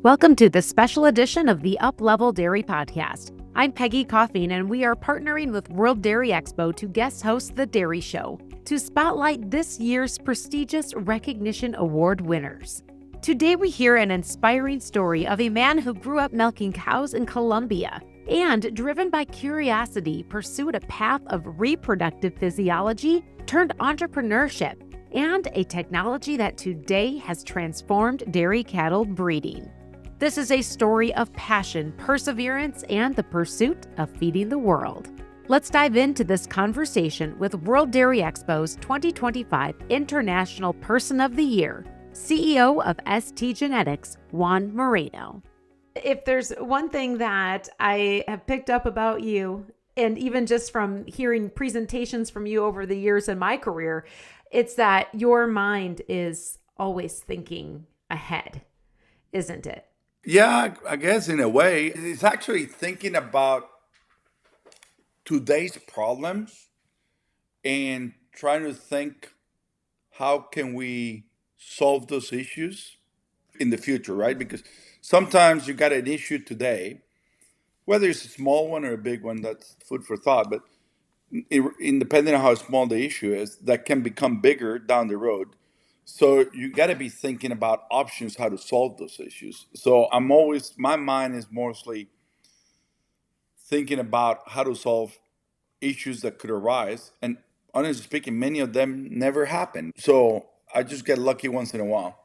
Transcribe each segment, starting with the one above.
Welcome to the special edition of the Uplevel Dairy Podcast. I'm Peggy Coffeen, and we are partnering with World Dairy Expo to guest host the Dairy Show to spotlight this year's prestigious recognition award winners. Today, we hear an inspiring story of a man who grew up milking cows in Colombia and, driven by curiosity, pursued a path of reproductive physiology turned entrepreneurship and a technology that today has transformed dairy cattle breeding. This is a story of passion, perseverance, and the pursuit of feeding the world. Let's dive into this conversation with World Dairy Expo's 2025 International Person of the Year, CEO of STgenetics, Juan Moreno. If there's one thing that I have picked up about you, and even just from hearing presentations from you over the years in my career, it's that your mind is always thinking ahead, isn't it? Yeah, I guess in a way, it's actually thinking about today's problems and trying to think how can we solve those issues in the future, right? Because sometimes you got an issue today, whether it's a small one or a big one, that's food for thought. But independent of how small the issue is, that can become bigger down the road. So you got to be thinking about options, how to solve those issues. So my mind is mostly thinking about how to solve issues that could arise. And honestly speaking, many of them never happen. So I just get lucky once in a while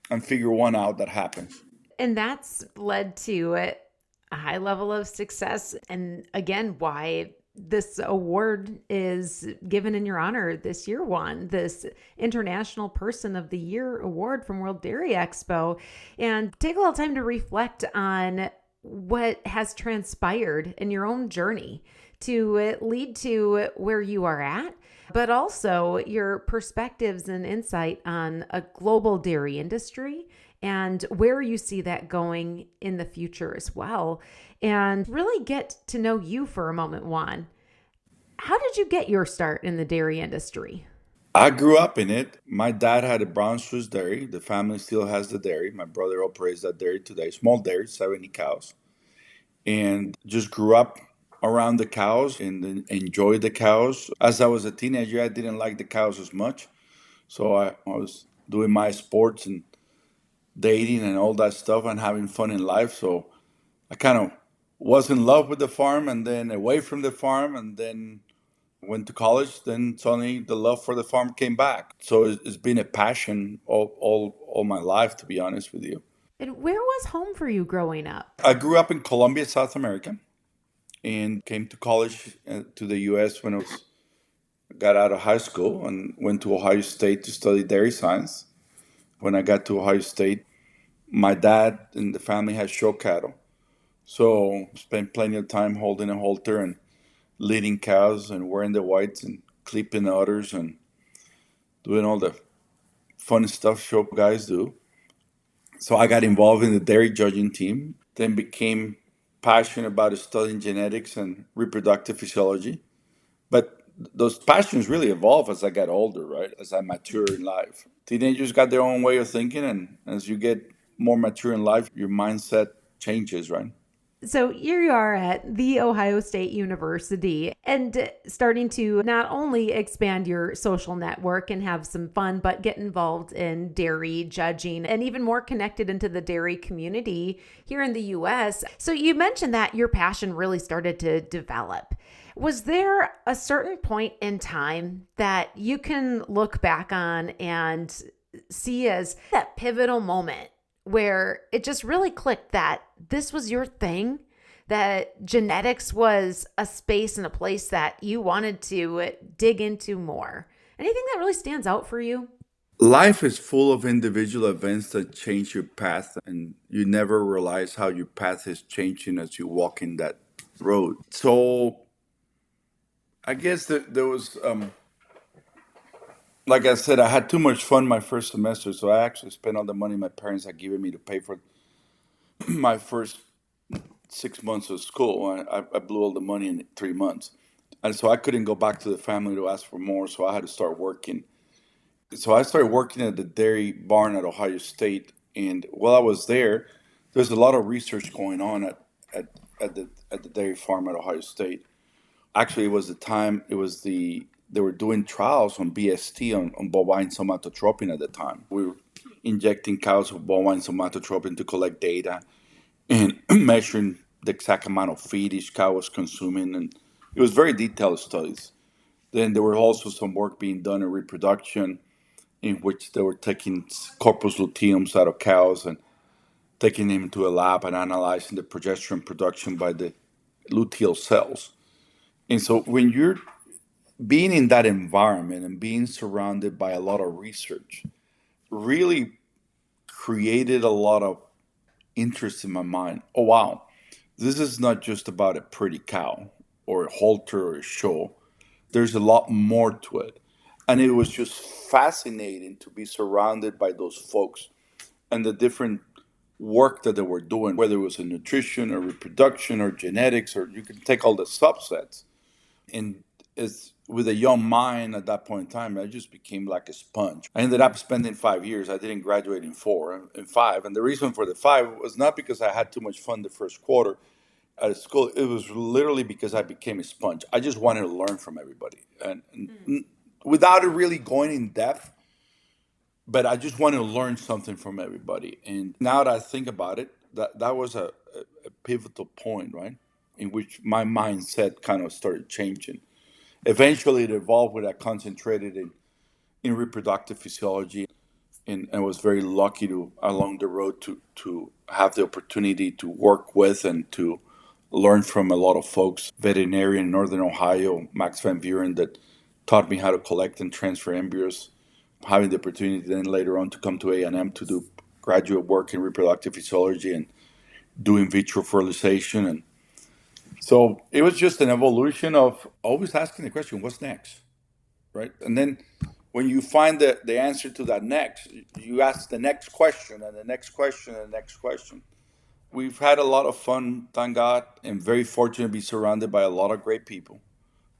and figure one out that happens. And that's led to a high level of success. And again, why this award is given in your honor this year, Juan, this International Person of the Year award from World Dairy Expo. And take a little time to reflect on what has transpired in your own journey to lead to where you are at, but also your perspectives and insight on a global dairy industry and where you see that going in the future as well. And really get to know you for a moment, Juan. How did you get your start in the dairy industry? I grew up in it. My dad had a brown Swiss dairy. The family still has the dairy. My brother operates that dairy today, small dairy, 70 cows. And just grew up around the cows and then enjoyed the cows. As I was a teenager, I didn't like the cows as much. So I was doing my sports and dating and all that stuff and having fun in life. So I kind of was in love with the farm and then away from the farm and then went to college. Then suddenly the love for the farm came back. So it's been a passion all my life, to be honest with you. And where was home for you growing up? I grew up in Colombia, South America, and came to college to the U.S. when I got out of high school and went to Ohio State to study dairy science. When I got to Ohio State, my dad and the family had show cattle. So spent plenty of time holding a halter and leading cows and wearing the whites and clipping the udders and doing all the fun stuff show guys do. So I got involved in the dairy judging team, then became passionate about studying genetics and reproductive physiology. But those passions really evolve as I got older, right? As I mature in life. Teenagers got their own way of thinking, and as you get more mature in life, your mindset changes, right? So here you are at the Ohio State University and starting to not only expand your social network and have some fun, but get involved in dairy judging and even more connected into the dairy community here in the US. So you mentioned that your passion really started to develop. Was there a certain point in time that you can look back on and see as that pivotal moment where it just really clicked that this was your thing, that genetics was a space and a place that you wanted to dig into more? Anything that really stands out for you? Life is full of individual events that change your path, and you never realize how your path is changing as you walk in that road. So I guess that there was, like I said, I had too much fun my first semester, so I actually spent all the money my parents had given me to pay for my first 6 months of school. I blew all the money in 3 months. And so I couldn't go back to the family to ask for more, so I had to start working. So I started working at the dairy barn at Ohio State. And while I was there, there's a lot of research going on at, at the dairy farm at Ohio State. Actually, it was the time, they were doing trials on BST, on bovine somatotropin at the time. We were injecting cows with bovine somatotropin to collect data and measuring the exact amount of feed each cow was consuming. And it was very detailed studies. Then there were also some work being done in reproduction in which they were taking corpus luteums out of cows and taking them into a lab and analyzing the progesterone production by the luteal cells. And so when you're being in that environment and being surrounded by a lot of research really created a lot of interest in my mind. Oh, wow, this is not just about a pretty cow or a halter or a show. There's a lot more to it. And it was just fascinating to be surrounded by those folks and the different work that they were doing, whether it was in nutrition or reproduction or genetics, or you can take all the subsets. And it's with a young mind at that point in time, I just became like a sponge. I ended up spending 5 years. I didn't graduate in 4, in 5. And the reason for the 5 was not because I had too much fun the first quarter at school. It was literally because I became a sponge. I just wanted to learn from everybody. And without it really going in depth, but I just wanted to learn something from everybody. And now that I think about it, that was a pivotal point, right? In which my mindset kind of started changing. Eventually, it evolved where I concentrated in reproductive physiology, and I was very lucky to along the road to have the opportunity to work with and to learn from a lot of folks, veterinarian in Northern Ohio, Max Van Buren, that taught me how to collect and transfer embryos. Having the opportunity then later on to come to A&M to do graduate work in reproductive physiology and do in vitro fertilization. And so it was just an evolution of always asking the question, what's next? Right? And then when you find the answer to that next, you ask the next question and the next question and the next question. We've had a lot of fun, thank God, and very fortunate to be surrounded by a lot of great people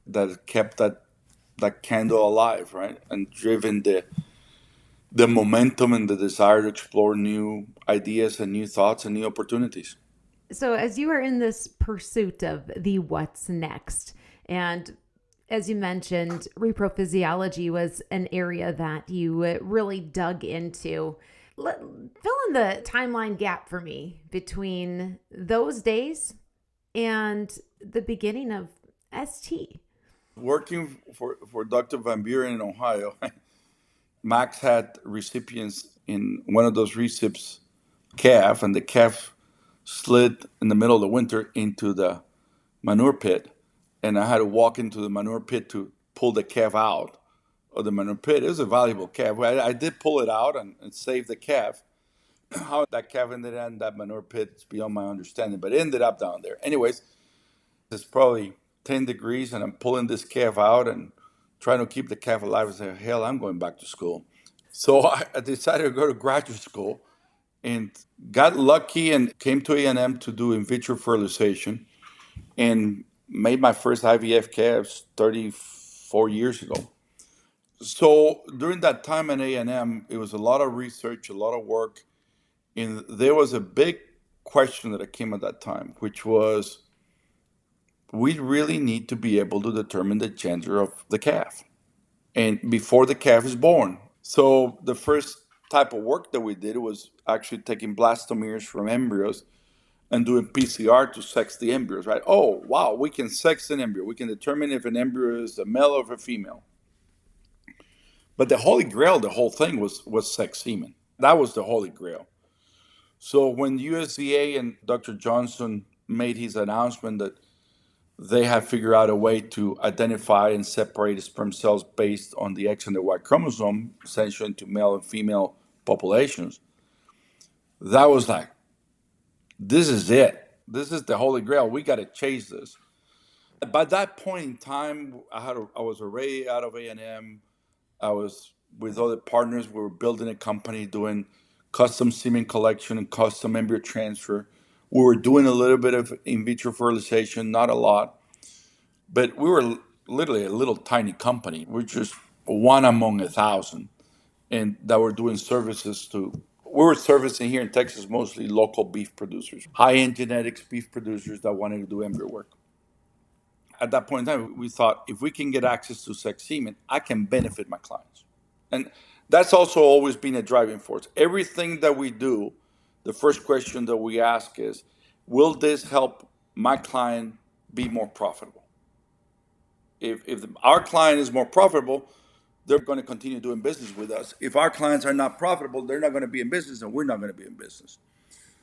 that kept that candle alive, right? And driven the momentum and the desire to explore new ideas and new thoughts and new opportunities. So, as you are in this pursuit of the what's next, and as you mentioned, reprophysiology was an area that you really dug into. Fill in the timeline gap for me between those days and the beginning of ST. Working for Dr. Van Buren in Ohio, Max had recipients in one of those recips calf, and the calf slid in the middle of the winter into the manure pit, and I had to walk into the manure pit to pull the calf out of the manure pit. It was a valuable calf. I did pull it out and save the calf. How that calf ended up in that manure pit is beyond my understanding, but it ended up down there. Anyways, it's probably 10 degrees, and I'm pulling this calf out and trying to keep the calf alive. I said, hell, I'm going back to school. So I decided to go to graduate school and got lucky and came to A&M to do in vitro fertilization and made my first IVF calves 34 years ago. So during that time at A&M, it was a lot of research, a lot of work, and there was a big question that came at that time, which was we really need to be able to determine the gender of the calf and before the calf is born. So the first type of work that we did was actually taking blastomeres from embryos and doing PCR to sex the embryos, right? Oh, wow, we can sex an embryo. We can determine if an embryo is a male or a female. But the holy grail, the whole thing was sex semen. That was the holy grail. So when USDA and Dr. Johnson made his announcement that they have figured out a way to identify and separate sperm cells based on the X and the Y chromosome, essentially into male and female populations, that was like, this is it. This is the holy grail. We got to chase this. By that point in time, I was already out of A&M. I was with other partners. We were building a company doing custom semen collection and custom embryo transfer. We were doing a little bit of in vitro fertilization, not a lot, but we were literally a little tiny company. We're just one among 1,000, and that were doing services to we were servicing here in Texas mostly local beef producers, high-end genetics beef producers that wanted to do embryo work. At that point in time, we thought if we can get access to sex semen, I can benefit my clients. And that's also always been a driving force. Everything that we do, the first question that we ask is, will this help my client be more profitable? If our client is more profitable, they're going to continue doing business with us. If our clients are not profitable, they're not going to be in business and we're not going to be in business.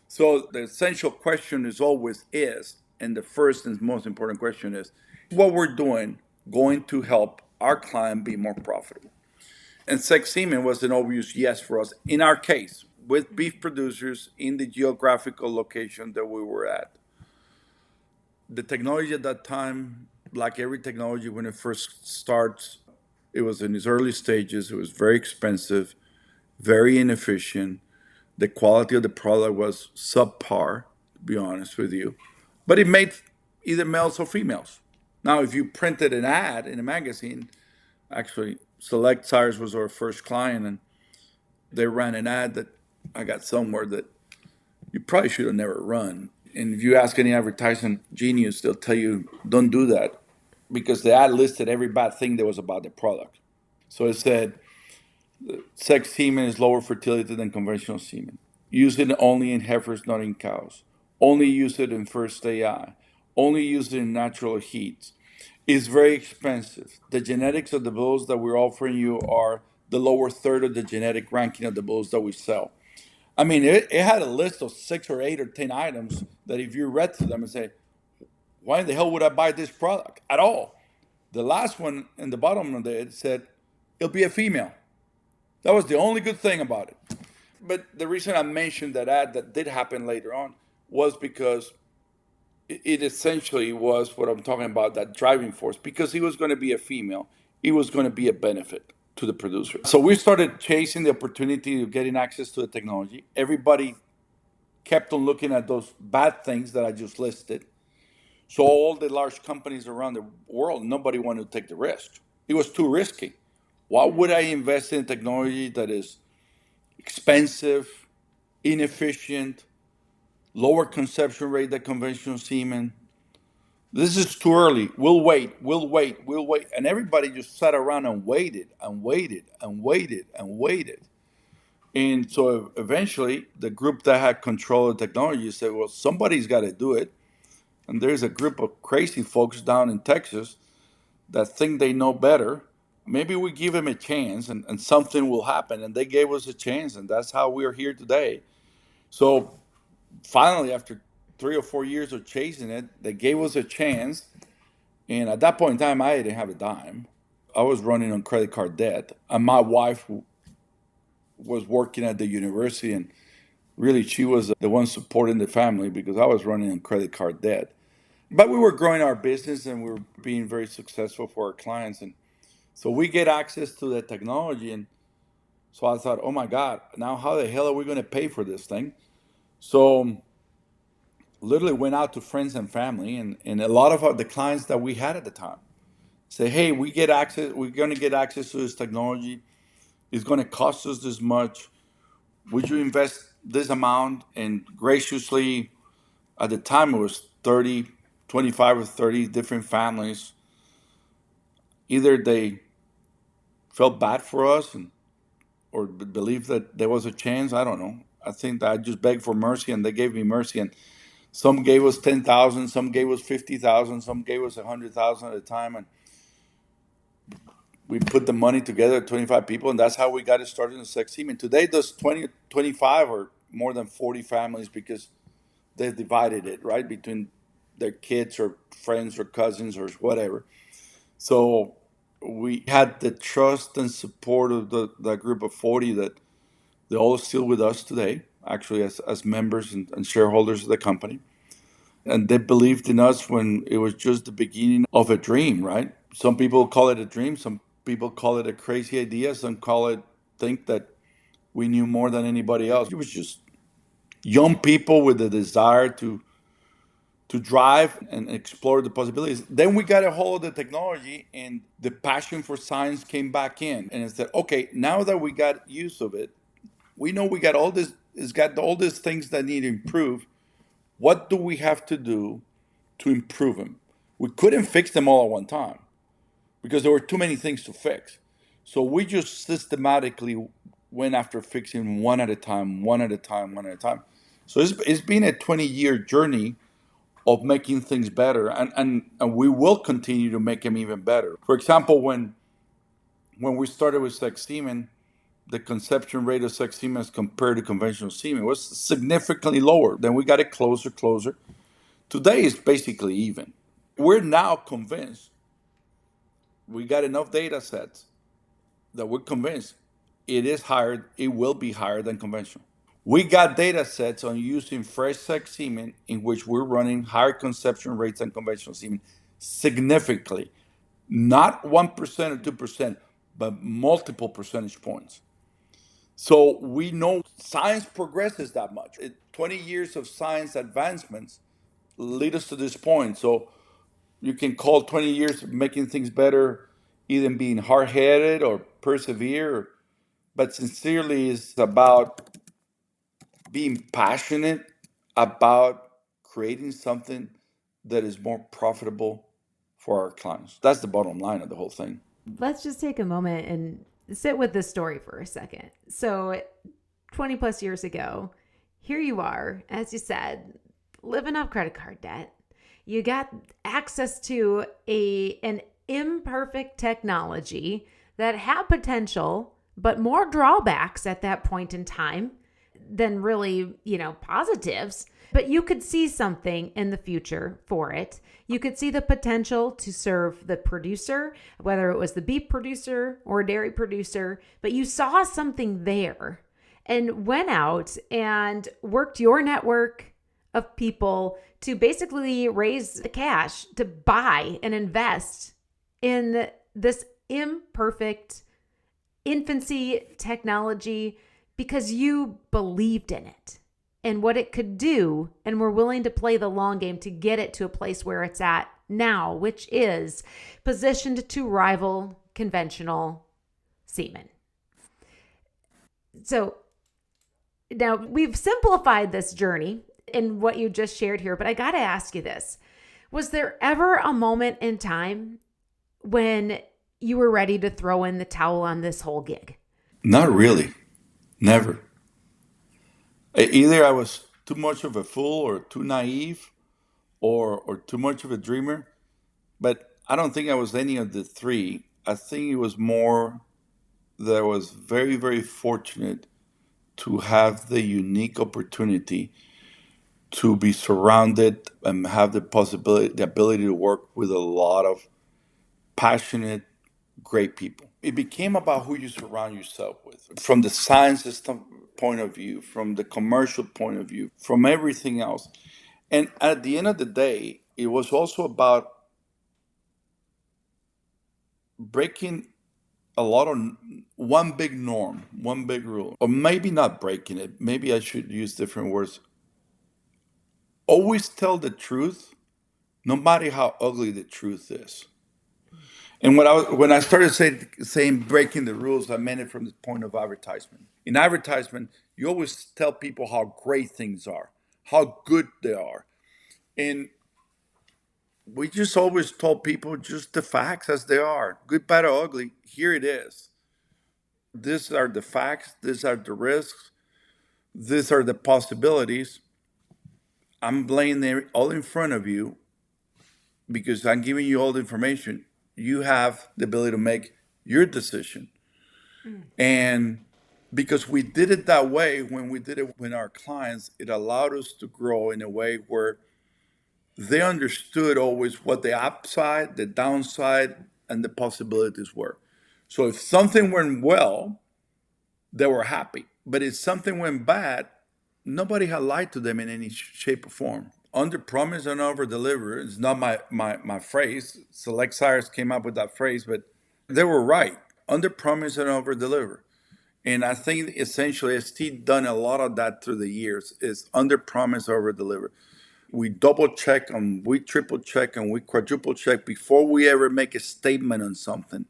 So the essential question is always and the first and most important question is what we're doing going to help our client be more profitable? And sex semen was an obvious yes for us in our case with beef producers in the geographical location that we were at. The technology at that time, like every technology when it first starts, it was in its early stages. It was very expensive, very inefficient. The quality of the product was subpar, to be honest with you. But it made either males or females. Now, if you printed an ad in a magazine, actually, Select Sires was our first client, and they ran an ad that I got somewhere that you probably should have never run. And if you ask any advertising genius, they'll tell you, don't do that, because the ad listed every bad thing that was about the product. So it said, sex semen is lower fertility than conventional semen. Use it only in heifers, not in cows. Only use it in first AI. Only use it in natural heats. It's very expensive. The genetics of the bulls that we're offering you are the lower third of the genetic ranking of the bulls that we sell. I mean, it had a list of 6 or 8 or 10 items that if you read through them and say, why in the hell would I buy this product at all? The last one in the bottom of it said, it'll be a female. That was the only good thing about it. But the reason I mentioned that ad that did happen later on was because it essentially was what I'm talking about, that driving force. Because he was going to be a female, it was going to be a benefit to the producer. So we started chasing the opportunity of getting access to the technology. Everybody kept on looking at those bad things that I just listed. So all the large companies around the world, nobody wanted to take the risk. It was too risky. Why would I invest in technology that is expensive, inefficient, lower conception rate than conventional semen? This is too early. We'll wait, we'll wait, we'll wait. And everybody just sat around and waited and waited and waited and waited. And so eventually, the group that had control of technology said, well, somebody's got to do it. And there's a group of crazy folks down in Texas that think they know better. Maybe we give them a chance and something will happen. And they gave us a chance, and that's how we're here today. So finally, after 3 or 4 years of chasing it, they gave us a chance. And at that point in time, I didn't have a dime. I was running on credit card debt. And my wife was working at the university, and really she was the one supporting the family because I was running on credit card debt. But we were growing our business and we were being very successful for our clients. And so we get access to the technology. And so I thought, oh my God, now how the hell are we going to pay for this thing? So literally went out to friends and family and a lot of the clients that we had at the time say, hey, we're going to get access to this technology. It's going to cost us this much. Would you invest this amount? And graciously, at the time, it was 30, 25 or 30 different families. Either they felt bad for us or believed that there was a chance. I don't know. I think that I just begged for mercy and they gave me mercy. And some gave us 10,000, some gave us 50,000, some gave us 100,000 at a time. And we put the money together, 25 people, and that's how we got it started in sex semen. Today, there's 20, 25 or more than 40 families because they divided it, right, between their kids or friends or cousins or whatever. So we had the trust and support of the group of 40 that they're all still with us today, actually, as members and shareholders of the company. And they believed in us when it was just the beginning of a dream, right? Some people call it a dream. Some people call it a crazy idea. Some think that we knew more than anybody else. It was just young people with the desire to drive and explore the possibilities. Then we got a hold of the technology and the passion for science came back in. And it said, okay, now that we got use of it, We know we got all this. It's got all these things that need to improve. What do we have to do to improve them? We couldn't fix them all at one time because there were too many things to fix. So we just systematically went after fixing one at a time, one at a time, one at a time. So it's been a 20-year journey of making things better, and we will continue to make them even better. For example, when we started with sex semen, the conception rate of sex semen as compared to conventional semen was significantly lower. Then we got it closer. Today it's basically even. We're now convinced, we got enough data sets that we're convinced it will be higher than conventional. We got data sets on using fresh sex semen in which we're running higher conception rates than conventional semen significantly. Not 1% or 2%, but multiple percentage points. So we know science progresses that much. 20 years of science advancements lead us to this point. So you can call 20 years of making things better either being hard-headed or persevere, but sincerely is about being passionate about creating something that is more profitable for our clients. That's the bottom line of the whole thing. Let's just take a moment and sit with this story for a second. So 20 plus years ago, here you are, as you said, living off credit card debt. You got access to an imperfect technology that had potential, but more drawbacks at that point in time than really, positives. But you could see something in the future for it. You could see the potential to serve the producer, whether it was the beef producer or dairy producer, but you saw something there and went out and worked your network of people to basically raise the cash to buy and invest in this imperfect infancy technology because you believed in it and what it could do, and were willing to play the long game to get it to a place where it's at now, which is positioned to rival conventional semen. So now we've simplified this journey in what you just shared here, but I got to ask you this. Was there ever a moment in time when you were ready to throw in the towel on this whole gig? Not really. Never. Either I was too much of a fool or too naive or too much of a dreamer, but I don't think I was any of the three. I think it was more that I was very, very fortunate to have the unique opportunity to be surrounded and have the ability to work with a lot of passionate, great people. It became about who you surround yourself with, from the science system point of view, from the commercial point of view, from everything else. And at the end of the day, it was also about breaking a lot of one big norm, one big rule, or maybe not breaking it. Maybe I should use different words. Always tell the truth, no matter how ugly the truth is. And when I started saying breaking the rules, I meant it from the point of advertisement. In advertisement, you always tell people how great things are, how good they are. And we just always told people just the facts as they are, good, bad, or ugly. Here it is. These are the facts, these are the risks, these are the possibilities. I'm laying there all in front of you because I'm giving you all the information. You have the ability to make your decision. And because we did it that way, when we did it with our clients, it allowed us to grow in a way where they understood always what the upside, the downside, and the possibilities were. So if something went well, they were happy. But if something went bad, nobody had lied to them in any shape or form. Under promise and over deliver is not my phrase. Select Sires came up with that phrase, but they were right. Under promise and over deliver. And I think essentially ST done a lot of that through the years is under promise over deliver. We double check and we triple check and we quadruple check before we ever make a statement on something.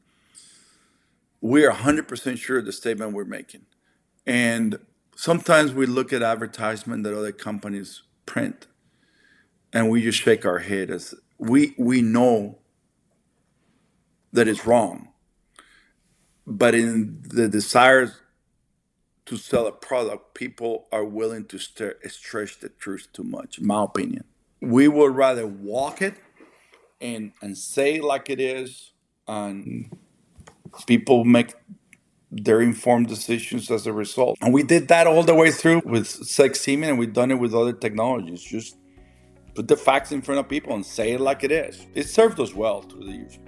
We are 100% sure of the statement we're making. And Sometimes we look at advertisement that other companies print and we just shake our head as we know that it's wrong. But in the desire to sell a product, people are willing to stretch the truth too much, in my opinion. We would rather walk it and say like it is, and people make their informed decisions as a result. And we did that all the way through with sex semen, and we've done it with other technologies. Just put the facts in front of people and say it like it is. It served us well through the years.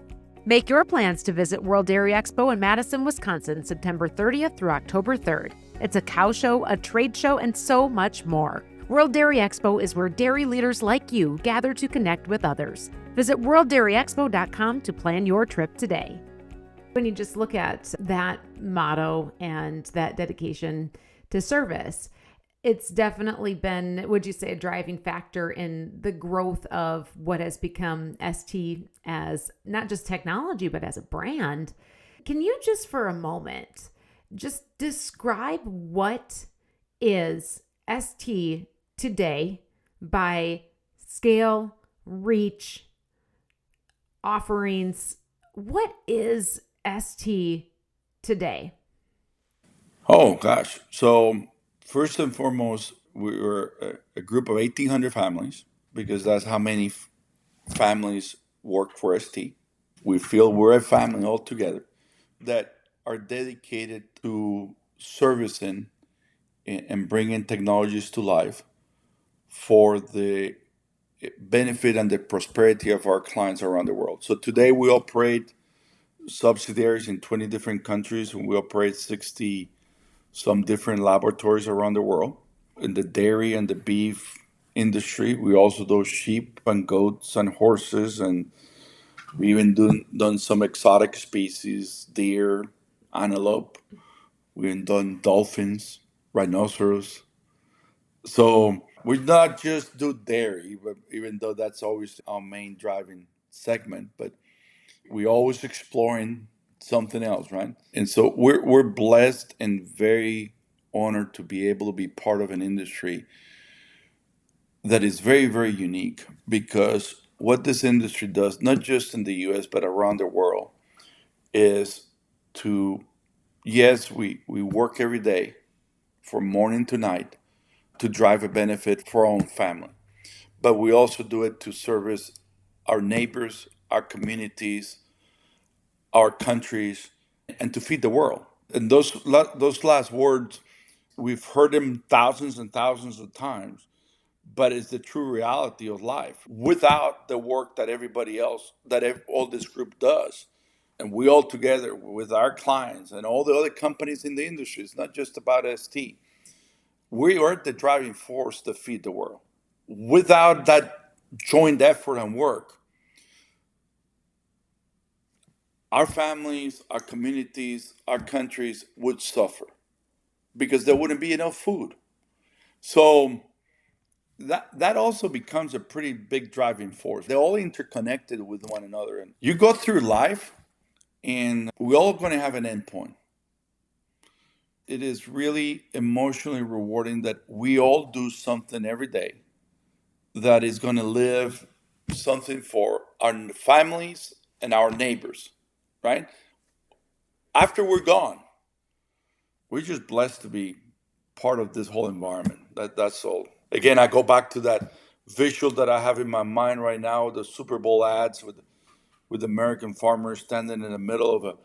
Make your plans to visit World Dairy Expo in Madison, Wisconsin, September 30th through October 3rd. It's a cow show, a trade show, and so much more. World Dairy Expo is where dairy leaders like you gather to connect with others. Visit worlddairyexpo.com to plan your trip today. When you just look at that motto and that dedication to service, it's definitely been, would you say, a driving factor in the growth of what has become ST as not just technology, but as a brand. Can you just for a moment just describe what is ST today by scale, reach, offerings? What is ST today? Oh, gosh. So, first and foremost, we were a group of 1,800 families because that's how many families work for ST. We feel we're a family all together that are dedicated to servicing and bringing technologies to life for the benefit and the prosperity of our clients around the world. So today we operate subsidiaries in 20 different countries, and we operate 60 some different laboratories around the world. In the dairy and the beef industry, we also do sheep and goats and horses, and we even done some exotic species, deer, antelope. We've done dolphins, rhinoceros. So we not just do dairy, but even though that's always our main driving segment, but we always exploring something else, right? And so we're blessed and very honored to be able to be part of an industry that is very, very unique because what this industry does, not just in the US, but around the world, is to, yes, we work every day from morning to night to drive a benefit for our own family, but we also do it to service our neighbors, our communities, our countries, and to feed the world. And those last words, we've heard them thousands and thousands of times, but it's the true reality of life. Without the work that everybody else, all this group does, and we all together with our clients and all the other companies in the industry, it's not just about ST. We are the driving force to feed the world. Without that joint effort and work, our families, our communities, our countries would suffer because there wouldn't be enough food. So that also becomes a pretty big driving force. They're all interconnected with one another. And you go through life, and we're all going to have an endpoint. It is really emotionally rewarding that we all do something every day that is going to live something for our families and our neighbors, right? After we're gone, we're just blessed to be part of this whole environment. That's all. Again, I go back to that visual that I have in my mind right now, the Super Bowl ads with American farmers standing in the middle of a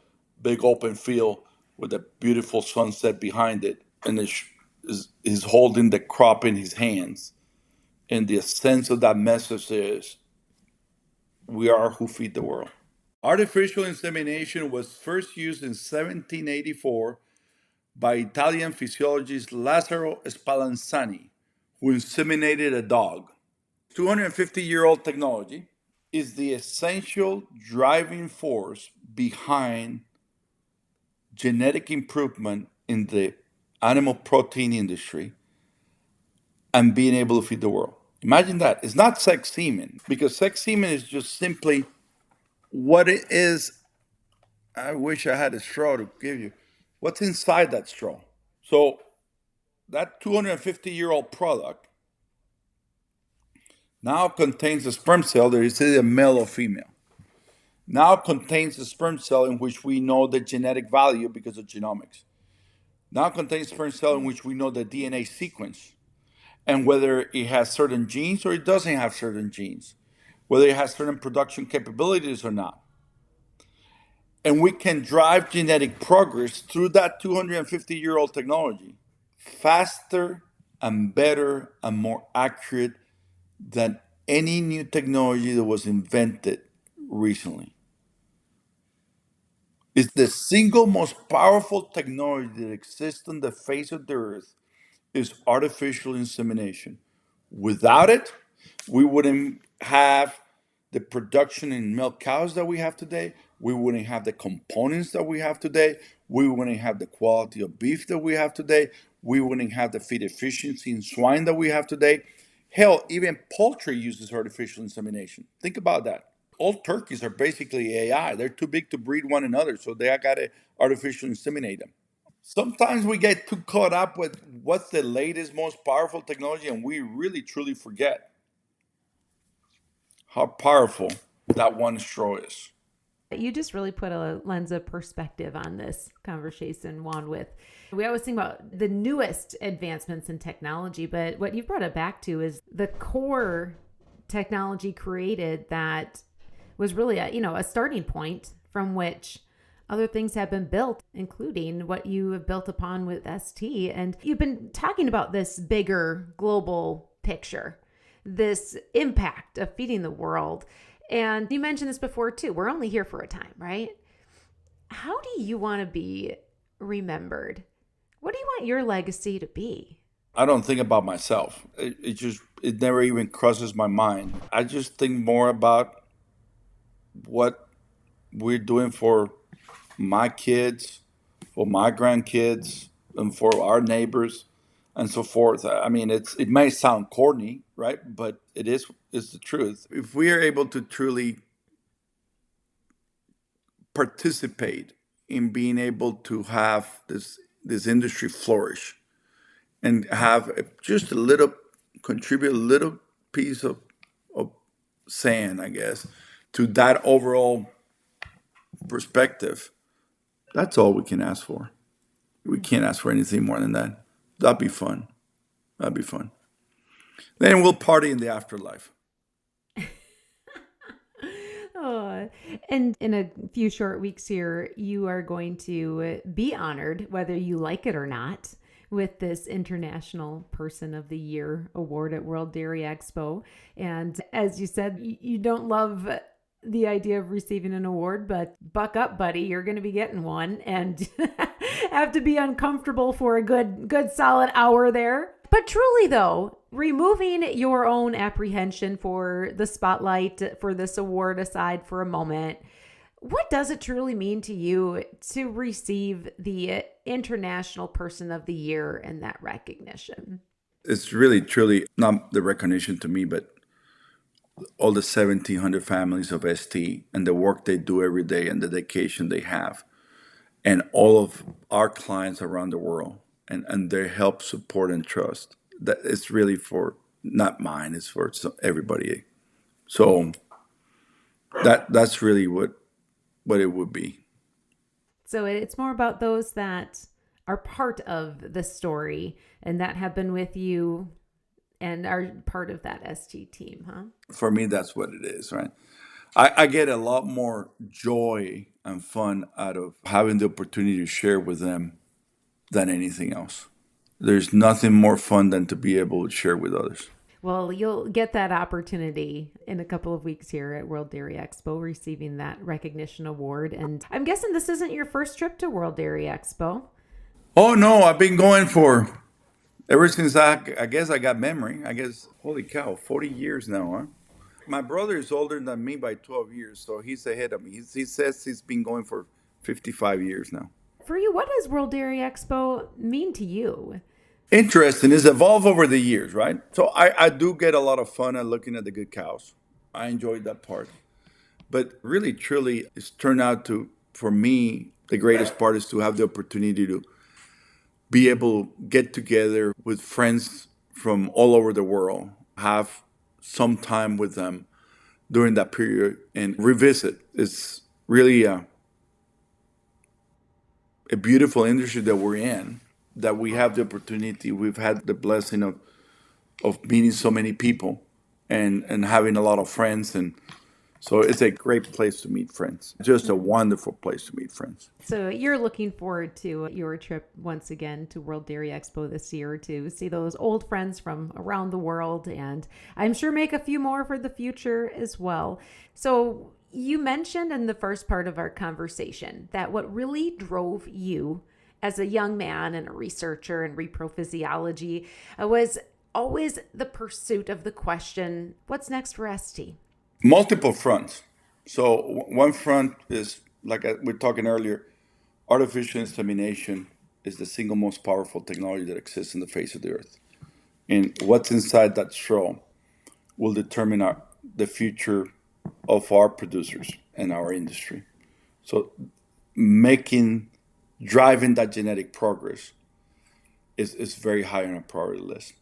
big open field with a beautiful sunset behind it, and he's holding the crop in his hands. And the sense of that message is, we are who feed the world. Artificial insemination was first used in 1784 by Italian physiologist Lazzaro Spallanzani, who inseminated a dog. 250-year-old technology is the essential driving force behind genetic improvement in the animal protein industry and being able to feed the world. Imagine that. It's not sex semen, because sex semen is just simply what it is. I wish I had a straw to give you. What's inside that straw? So that 250-year-old product now contains a sperm cell that is either male or female. Now contains a sperm cell in which we know the genetic value because of genomics. Now contains sperm cell in which we know the DNA sequence and whether it has certain genes or it doesn't have certain genes, whether it has certain production capabilities or not. And we can drive genetic progress through that 250-year-old technology faster and better and more accurate than any new technology that was invented recently. It's the single most powerful technology that exists on the face of the earth is artificial insemination. Without it, we wouldn't have the production in milk cows that we have today. We wouldn't have the components that we have today. We wouldn't have the quality of beef that we have today. We wouldn't have the feed efficiency in swine that we have today. Hell, even poultry uses artificial insemination. Think about that. All turkeys are basically AI. They're too big to breed one another, so they got to artificially inseminate them. Sometimes we get too caught up with what's the latest, most powerful technology, and we really truly forget how powerful that one straw is. You just really put a lens of perspective on this conversation, Juan, with we always think about the newest advancements in technology, but what you've brought it back to is the core technology created that was really a starting point from which other things have been built, including what you have built upon with ST. And you've been talking about this bigger global picture, this impact of feeding the world. And you mentioned this before too. We're only here for a time, right? How do you want to be remembered? What do you want your legacy to be? I don't think about myself. It never even crosses my mind. I just think more about what we're doing for my kids, for my grandkids, and for our neighbors, and so forth. I mean, it may sound corny, right? But it's the truth. If we are able to truly participate in being able to have this industry flourish and have just a little contribute a little piece of sand, I guess, to that overall perspective, that's all we can ask for. We can't ask for anything more than that. That'd be fun. That'd be fun. Then we'll party in the afterlife. Oh, and in a few short weeks here, you are going to be honored, whether you like it or not, with this International Person of the Year award at World Dairy Expo. And as you said, you don't love the idea of receiving an award, but buck up, buddy. You're going to be getting one and have to be uncomfortable for a good solid hour there. But truly, though, removing your own apprehension for the spotlight for this award aside for a moment, what does it truly mean to you to receive the International Person of the Year and that recognition? It's really, truly not the recognition to me, but all the 1,700 families of ST and the work they do every day and the dedication they have, and all of our clients around the world and their help, support, and trust. That it's really for not mine, it's for everybody. So that's really what it would be. So it's more about those that are part of the story and that have been with you and are part of that ST team, huh? For me, that's what it is, right? I get a lot more joy and fun out of having the opportunity to share with them than anything else. There's nothing more fun than to be able to share with others. Well, you'll get that opportunity in a couple of weeks here at World Dairy Expo, receiving that recognition award. And I'm guessing this isn't your first trip to World Dairy Expo. Oh no, I've been going for ever since I guess I got memory. I guess, holy cow, 40 years now, huh? My brother is older than me by 12 years, so he's ahead of me. He says he's been going for 55 years now. For you, what does World Dairy Expo mean to you? Interesting. It's evolved over the years, right? So I do get a lot of fun at looking at the good cows. I enjoyed that part. But really, truly, it's turned out to, for me, the greatest part is to have the opportunity to be able to get together with friends from all over the world, have some time with them during that period and revisit. It's really a beautiful industry that we're in, that we have the opportunity, we've had the blessing of meeting so many people and having a lot of friends. And so it's a great place to meet friends, just a wonderful place to meet friends. So you're looking forward to your trip once again to World Dairy Expo this year to see those old friends from around the world, and I'm sure make a few more for the future as well. So you mentioned in the first part of our conversation that what really drove you as a young man and a researcher in reprophysiology was always the pursuit of the question, what's next for ST? Multiple fronts. So one front is, like we were talking earlier, artificial insemination is the single most powerful technology that exists on the face of the earth. And what's inside that straw will determine the future of our producers and our industry. So making, driving that genetic progress is very high on our priority list.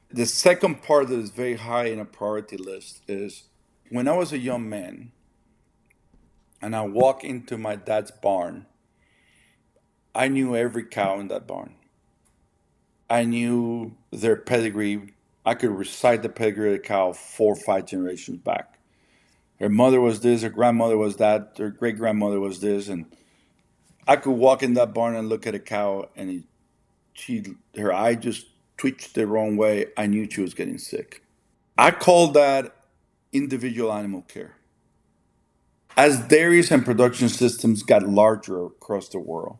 The second part that is very high in a priority list is when I was a young man and I walked into my dad's barn, I knew every cow in that barn. I knew their pedigree. I could recite the pedigree of the cow 4 or 5 generations back. Her mother was this, her grandmother was that, her great grandmother was this, and I could walk in that barn and look at a cow, and her eye just twitched the wrong way. I knew she was getting sick. I call that individual animal care. As dairies and production systems got larger across the world,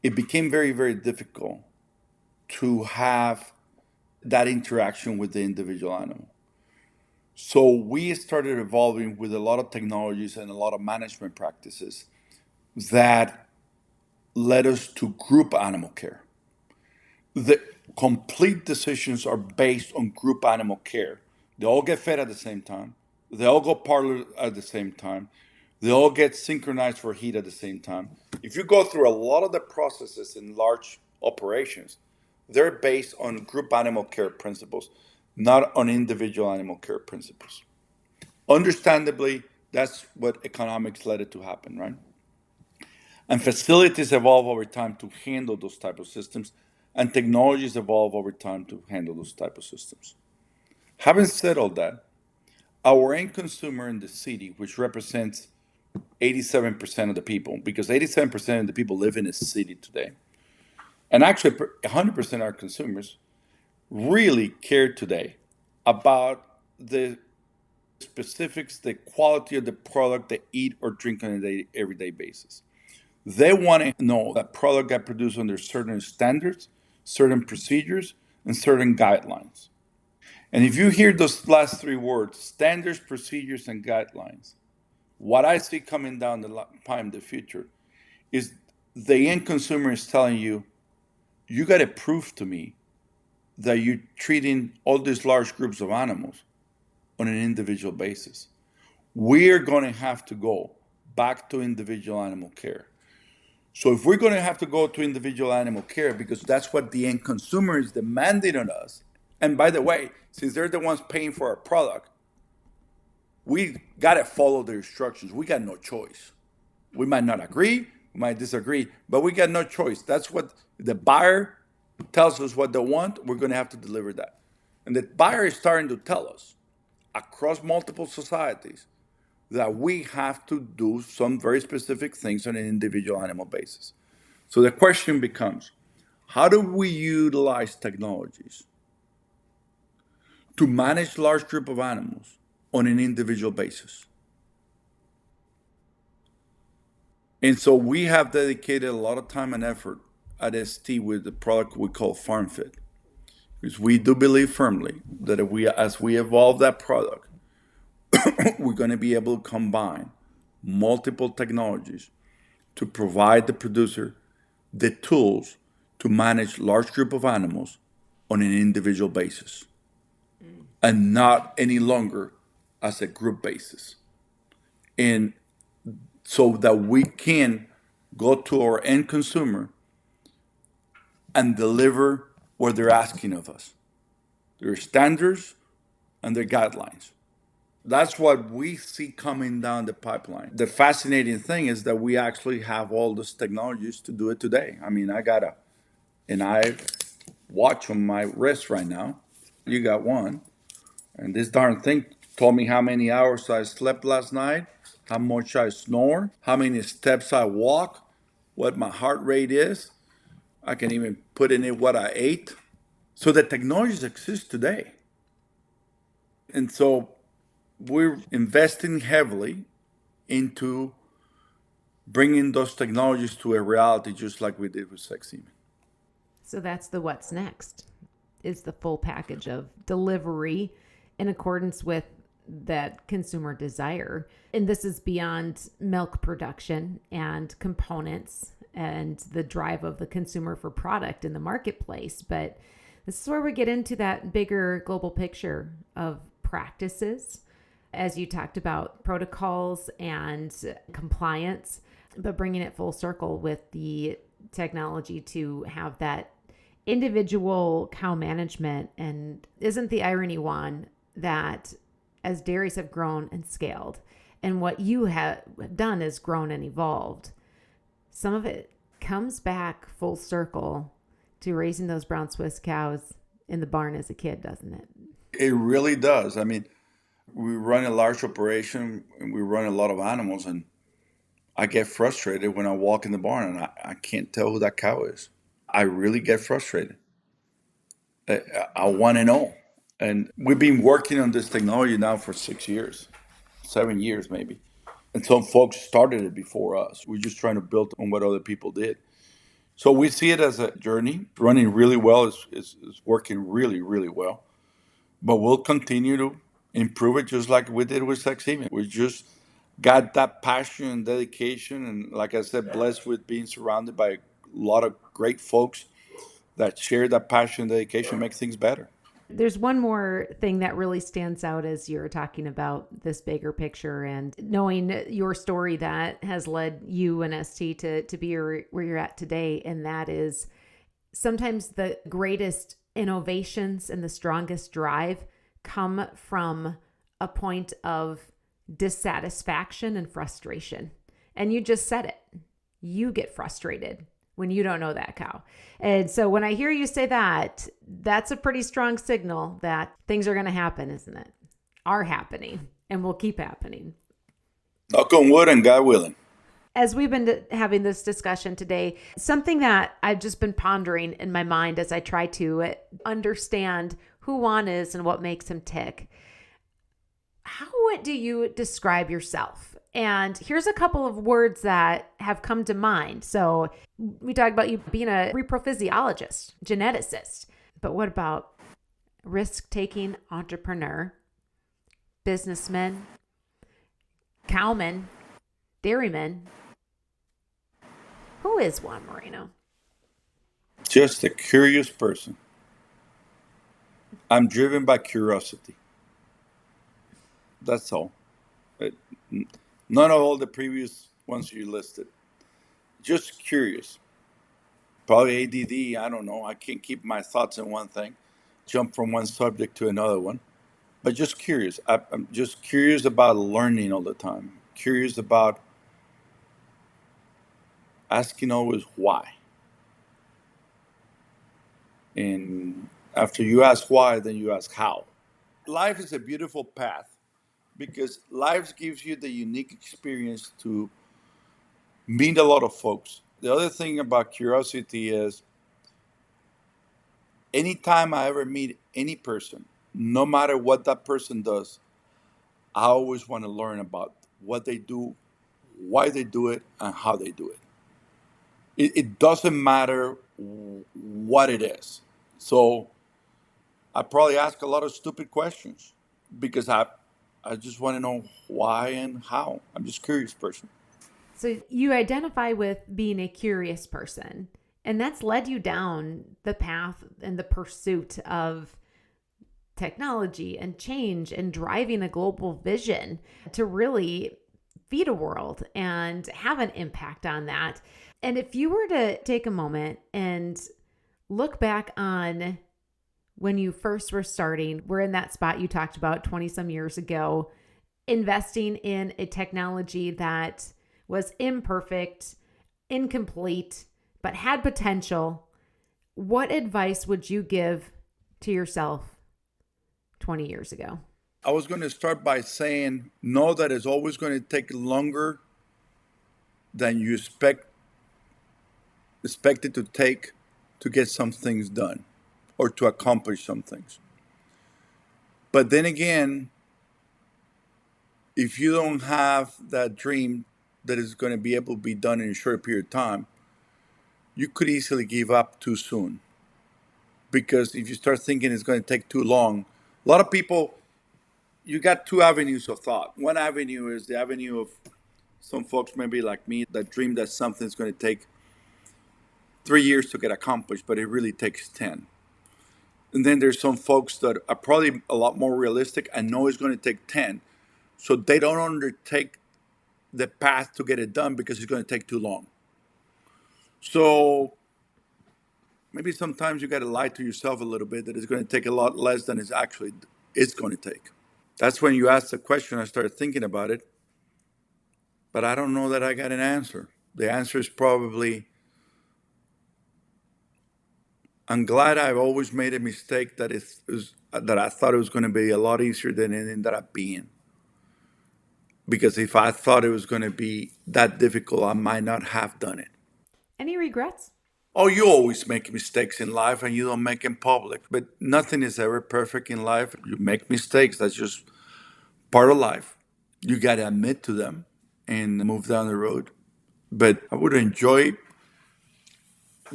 it became very, very difficult to have that interaction with the individual animal. So we started evolving with a lot of technologies and a lot of management practices that led us to group animal care. The complete decisions are based on group animal care. They all get fed at the same time. They all go parlor at the same time. They all get synchronized for heat at the same time. If you go through a lot of the processes in large operations, they're based on group animal care principles, not on individual animal care principles. Understandably, that's what economics led it to happen, right? And facilities evolve over time to handle those type of systems, and technologies evolve over time to handle those type of systems. Having said all that, our end consumer in the city, which represents 87% of the people, because 87% of the people live in a city today, and actually 100% of our consumers really care today about the specifics, the quality of the product they eat or drink on a everyday basis. They want to know that product got produced under certain standards, certain procedures, and certain guidelines. And if you hear those last 3 words, standards, procedures, and guidelines, what I see coming down the pipe in the future is the end consumer is telling you, you got to prove to me that you're treating all these large groups of animals on an individual basis. We're going to have to go back to individual animal care. So if we're going to have to go to individual animal care because that's what the end consumer is demanding on us, and by the way, since they're the ones paying for our product, we got to follow their instructions. We got no choice. We might not agree, we might disagree, but we got no choice. That's what the buyer tells us what they want. We're going to have to deliver that. And the buyer is starting to tell us across multiple societies that we have to do some very specific things on an individual animal basis. So the question becomes, how do we utilize technologies to manage large group of animals on an individual basis? And so we have dedicated a lot of time and effort at ST with the product we call FarmFit, because we do believe firmly that as we evolve that product, we're going to be able to combine multiple technologies to provide the producer the tools to manage large group of animals on an individual basis and not any longer as a group basis. And so that we can go to our end consumer and deliver what they're asking of us, their standards and their guidelines. That's what we see coming down the pipeline. The fascinating thing is that we actually have all those technologies to do it today. I mean, I got an watch on my wrist right now. You got one. And this darn thing told me how many hours I slept last night, how much I snore, how many steps I walk, what my heart rate is. I can even put in it what I ate. So the technologies exist today. And so we're investing heavily into bringing those technologies to a reality, just like we did with Semen. So that's the what's next, is the full package of delivery in accordance with that consumer desire. And this is beyond milk production and components and the drive of the consumer for product in the marketplace. But this is where we get into that bigger global picture of practices, as you talked about protocols and compliance, but bringing it full circle with the technology to have that individual cow management. And isn't the irony, Juan, that as dairies have grown and scaled, and what you have done is grown and evolved, some of it comes back full circle to raising those brown Swiss cows in the barn as a kid, doesn't it? It really does. I mean, we run a large operation and we run a lot of animals, and I get frustrated when I walk in the barn and I can't tell who that cow is. I really get frustrated. I want to know. And we've been working on this technology now for 6 years, 7 years maybe. And some folks started it before us. We're just trying to build on what other people did. So we see it as a journey, running really well, is working really, really well. But we'll continue to improve it just like we did with Semen. We just got that passion and dedication. And like I said, blessed with being surrounded by a lot of great folks that share that passion and dedication, make things better. There's one more thing that really stands out as you're talking about this bigger picture and knowing your story that has led you and ST to be where you're at today. And that is sometimes the greatest innovations and the strongest drive come from a point of dissatisfaction and frustration. And you just said it. You get frustrated when you don't know that cow. And so when I hear you say that, that's a pretty strong signal that things are going to happen, isn't it? Are happening and will keep happening. Knock on wood and God willing. As we've been having this discussion today, something that I've just been pondering in my mind as I try to understand who Juan is and what makes him tick. How do you describe yourself? And here's a couple of words that have come to mind. So we talked about you being a reprophysiologist, geneticist, but what about risk-taking entrepreneur, businessman, cowman, dairyman? Who is Juan Moreno? Just a curious person. I'm driven by curiosity. That's all. None of all the previous ones you listed. Just curious. Probably ADD, I don't know. I can't keep my thoughts in one thing, jump from one subject to another one. But just curious. I'm just curious about learning all the time. Curious about asking always why. And after you ask why, then you ask how. Life is a beautiful path because life gives you the unique experience to meet a lot of folks. The other thing about curiosity is anytime I ever meet any person, no matter what that person does, I always want to learn about what they do, why they do it, and how they do it. It doesn't matter what it is. So I probably ask a lot of stupid questions because I just want to know why and how. I'm just a curious person. So you identify with being a curious person, and that's led you down the path and the pursuit of technology and change and driving a global vision to really feed a world and have an impact on that. And if you were to take a moment and look back on when you first were starting, we're in that spot you talked about 20 some years ago, investing in a technology that was imperfect, incomplete, but had potential. What advice would you give to yourself 20 years ago? I was going to start by saying, know that it's always going to take longer than you expect it to take to get some things done or to accomplish some things. But then again, if you don't have that dream that is going to be able to be done in a short period of time, you could easily give up too soon. Because if you start thinking it's going to take too long, a lot of people, you got two avenues of thought. One avenue is the avenue of some folks, maybe like me, that dream that something's going to take 3 years to get accomplished, but it really takes 10. And then there's some folks that are probably a lot more realistic and know it's going to take 10. So they don't undertake the path to get it done because it's going to take too long. So maybe sometimes you got to lie to yourself a little bit that it's going to take a lot less than it's going to take. That's when you ask the question, I started thinking about it, but I don't know that I got an answer. The answer is probably, I'm glad I've always made a mistake that I thought it was going to be a lot easier than it ended up being. Because if I thought it was going to be that difficult, I might not have done it. Any regrets? Oh, you always make mistakes in life and you don't make them public. But nothing is ever perfect in life. You make mistakes. That's just part of life. You got to admit to them and move down the road. But I would enjoy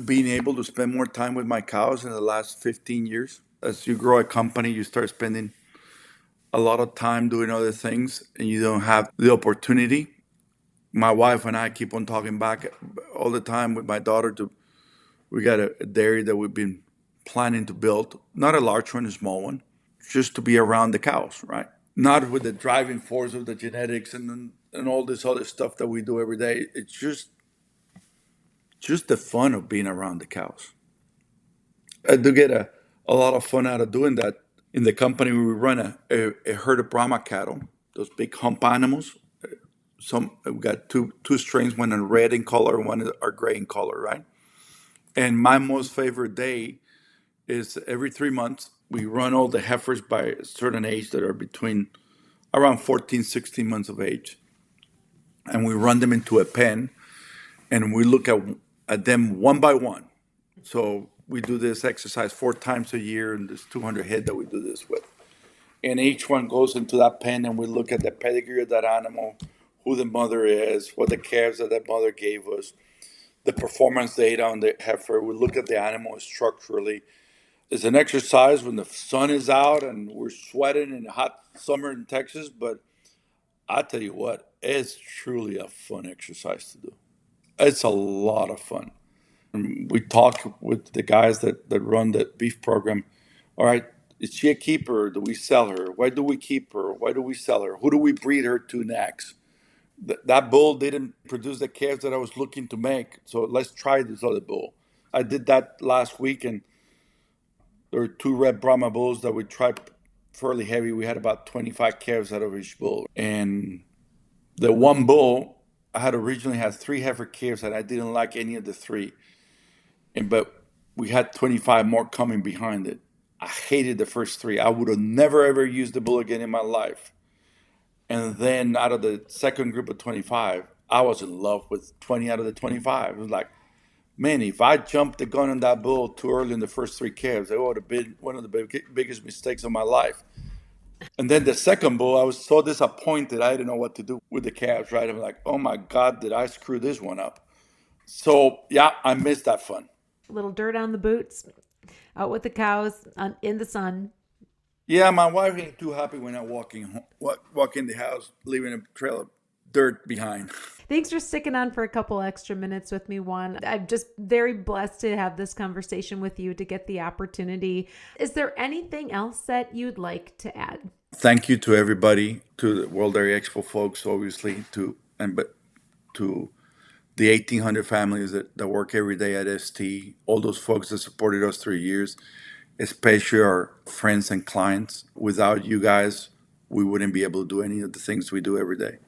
being able to spend more time with my cows in the last 15 years. As you grow a company, you start spending a lot of time doing other things and you don't have the opportunity. My wife and I keep on talking back all the time with my daughter. We got a dairy that we've been planning to build, not a large one, a small one, just to be around the cows, right? Not with the driving force of the genetics and all this other stuff that we do every day. It's just the fun of being around the cows. I do get a lot of fun out of doing that. In the company, we run a herd of Brahma cattle, those big hump animals. We got two strains, one are red in color, one are gray in color, right? And my most favorite day is every 3 months, we run all the heifers by a certain age that are between around 14, 16 months of age. And we run them into a pen and we look at them one by one. So we do this exercise 4 times a year, and there's 200 head that we do this with. And each one goes into that pen and we look at the pedigree of that animal, who the mother is, what the calves that that mother gave us, the performance data on the heifer. We look at the animal structurally. It's an exercise when the sun is out and we're sweating in a hot summer in Texas, but I tell you what, it's truly a fun exercise to do. It's a lot of fun. We talk with the guys that run the beef program. All right, is she a keeper? Do we sell her? Why do we keep her? Why do we sell her? Who do we breed her to next? That bull didn't produce the calves that I was looking to make, so let's try this other bull. I did that last week, and there were two red Brahma bulls that we tried fairly heavy. We had about 25 calves out of each bull. And the one bull, I had originally had 3 heifer calves, and I didn't like any of the 3. But we had 25 more coming behind it. I hated the first 3. I would have never ever used the bull again in my life. And then out of the second group of 25, I was in love with 20 out of the 25. It was like, man, if I jumped the gun on that bull too early in the first 3 calves, it would have been one of the biggest mistakes of my life. And then the second bull, I was so disappointed. I didn't know what to do with the calves, right? I'm like, oh my God, did I screw this one up? So, yeah, I missed that fun. A little dirt on the boots, out with the cows in the sun. Yeah, my wife ain't too happy when I walk in the house, leaving a trail of dirt behind. Thanks for sticking on for a couple extra minutes with me, Juan. I'm just very blessed to have this conversation with you, to get the opportunity. Is there anything else that you'd like to add? Thank you to everybody, to the World Dairy Expo folks, obviously, to the 1,800 families that work every day at ST, all those folks that supported us 3 years, especially our friends and clients. Without you guys, we wouldn't be able to do any of the things we do every day.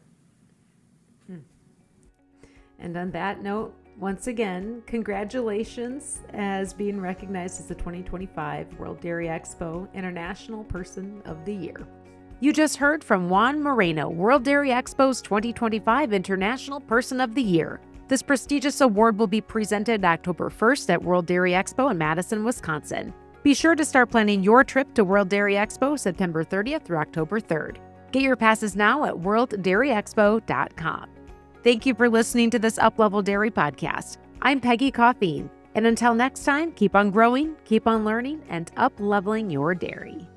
And on that note, once again, congratulations as being recognized as the 2025 World Dairy Expo International Person of the Year. You just heard from Juan Moreno, World Dairy Expo's 2025 International Person of the Year. This prestigious award will be presented October 1st at World Dairy Expo in Madison, Wisconsin. Be sure to start planning your trip to World Dairy Expo September 30th through October 3rd. Get your passes now at worlddairyexpo.com. Thank you for listening to this Uplevel Dairy Podcast. I'm Peggy Coffeen, and until next time, keep on growing, keep on learning, and up-leveling your dairy.